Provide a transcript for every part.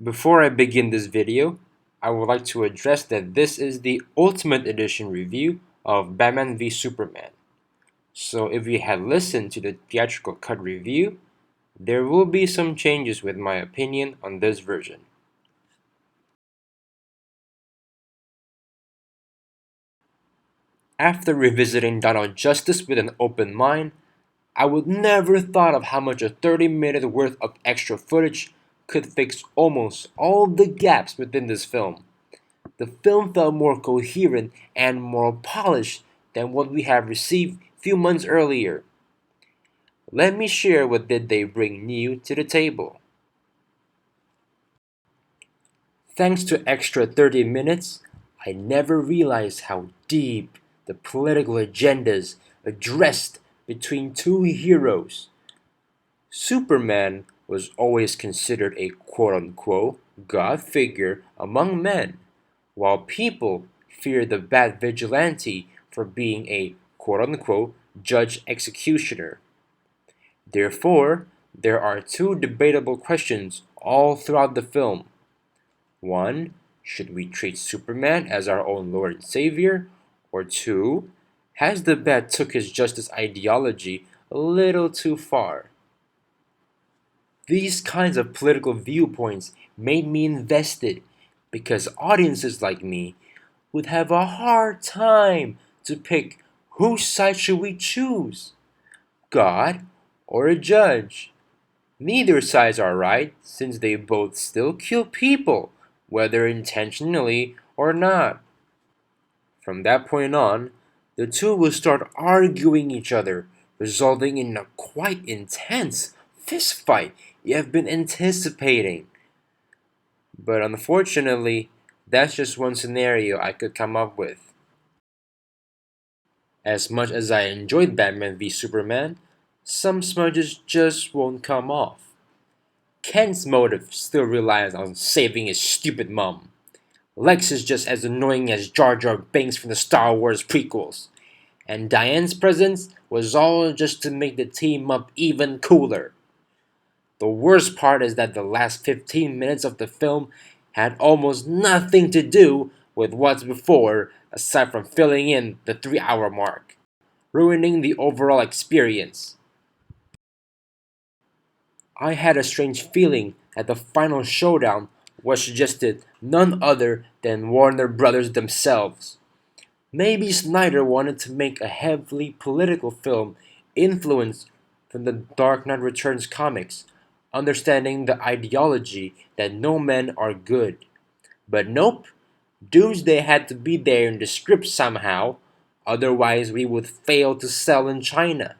Before I begin this video, I would like to address that this is the Ultimate Edition review of Batman v Superman. So if you had listened to the theatrical cut review, there will be some changes with my opinion on this version. After revisiting Dawn of Justice with an open mind, I would never thought of how much a 30-minute worth of extra footage could fix almost all the gaps within this film. The film felt more coherent and more polished than what we have received few months earlier. Let me share what did they bring new to the table. Thanks to extra 30 minutes, I never realized how deep the political agendas addressed between two heroes. Superman was always considered a quote-unquote God figure among men, while people feared the Bat Vigilante for being a quote-unquote judge executioner. Therefore, there are two debatable questions all throughout the film. One, should we treat Superman as our own Lord and Savior? Or two, has the Bat took his justice ideology a little too far? These kinds of political viewpoints made me invested because audiences like me would have a hard time to pick whose side should we choose, God or a judge. Neither sides are right since they both still kill people, whether intentionally or not. From that point on, the two will start arguing each other, resulting in a quite intense fistfight you have been anticipating. But unfortunately, that's just one scenario I could come up with. As much as I enjoyed Batman v Superman, some smudges just won't come off. Ken's motive still relies on saving his stupid mom. Lex is just as annoying as Jar Jar Binks from the Star Wars prequels. And Diane's presence was all just to make the team up even cooler. The worst part is that the last 15 minutes of the film had almost nothing to do with what's before aside from filling in the 3-hour mark, ruining the overall experience. I had a strange feeling that the final showdown was suggested none other than Warner Brothers themselves. Maybe Snyder wanted to make a heavily political film influenced from the Dark Knight Returns comics, understanding the ideology that no men are good. But nope, Doomsday had to be there in the script somehow, otherwise we would fail to sell in China.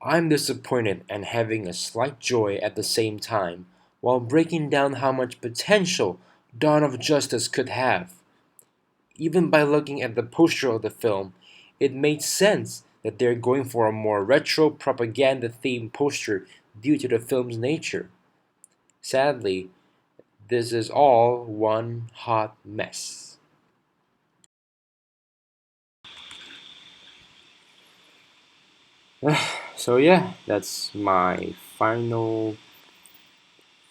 I'm disappointed and having a slight joy at the same time, while breaking down how much potential Dawn of Justice could have. Even by looking at the poster of the film, it made sense that they're going for a more retro propaganda themed poster due to the film's nature. Sadly, this is all one hot mess. So yeah, that's my final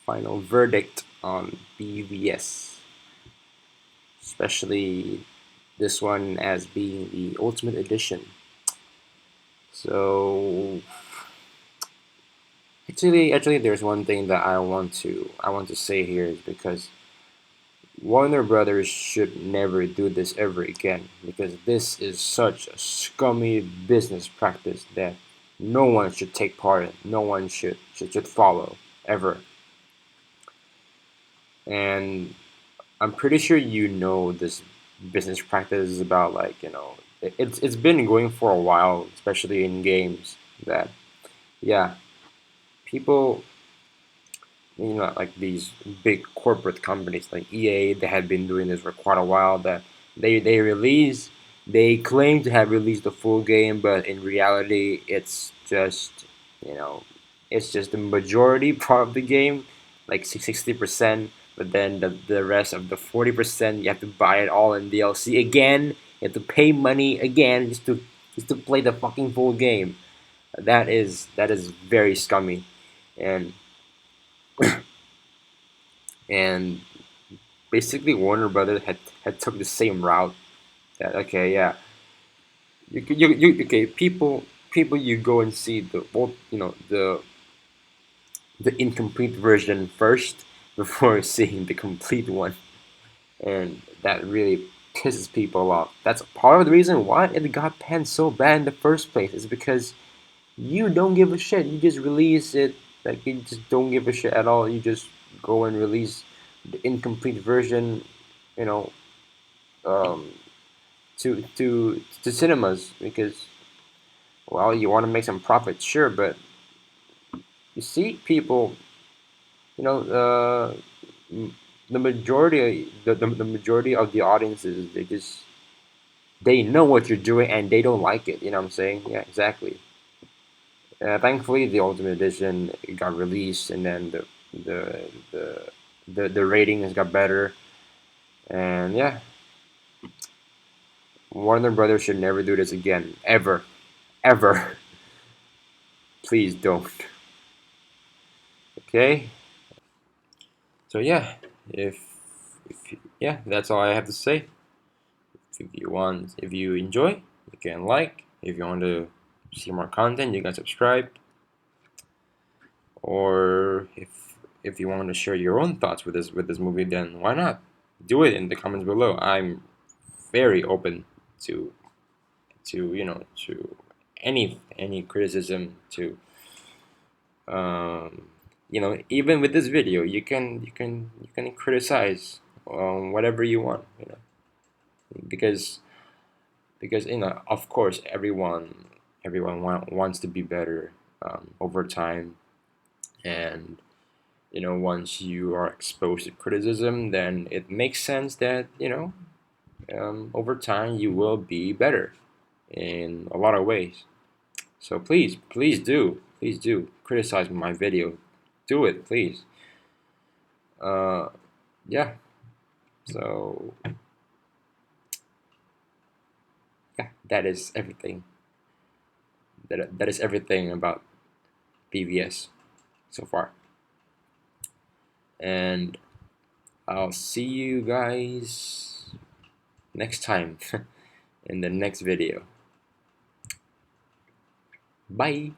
verdict on BVS, especially this one as being the Ultimate Edition. So actually, there's one thing that I want to say here is because Warner Brothers should never do this ever again because this is such a scummy business practice that no one should take part in, no one should follow ever. And I'm pretty sure you know this business practice is about it's been going for a while, especially in games that yeah, people like these big corporate companies like EA, they had been doing this for quite a while. That they claim to have released the full game, but in reality, you know, it's just the majority part of the game, like 60%. But then the rest of the 40%, you have to buy it all in DLC again. You have to pay money again just to play the fucking full game. That is very scummy, and And basically Warner Brothers had took the same route. That okay, yeah, okay, people you go and see the both, the incomplete version first before seeing the complete one, and that really pisses people off. That's part of the reason why it got panned so bad in the first place. Is because you don't give a shit. You just release it, like you just don't give a shit at all. You just go and release the incomplete version, you know, um, to cinemas because, well, you want to make some profit, sure, but you see people, you know, the majority, the majority of the audiences, they know what you're doing and they don't like it. You know what I'm saying? Yeah, exactly. Thankfully, the Ultimate Edition got released, and then the the the ratings got better, and yeah, Warner Brothers should never do this again, ever, ever. Please don't. Okay. So yeah, yeah, that's all I have to say. If you enjoy, you can like. If you want to see more content, you can subscribe. Or if you want to share your own thoughts with this movie, then why not? Do it in the comments below. I'm very open to to any criticism to um, even with this video you can criticize whatever you want, because of course everyone wants to be better over time, and once you are exposed to criticism, then it makes sense that over time you will be better in a lot of ways. So please do criticize my video. Do it, please. Uh, yeah. So yeah, that is everything. That is everything about PVS so far. And I'll see you guys next time in the next video. Bye.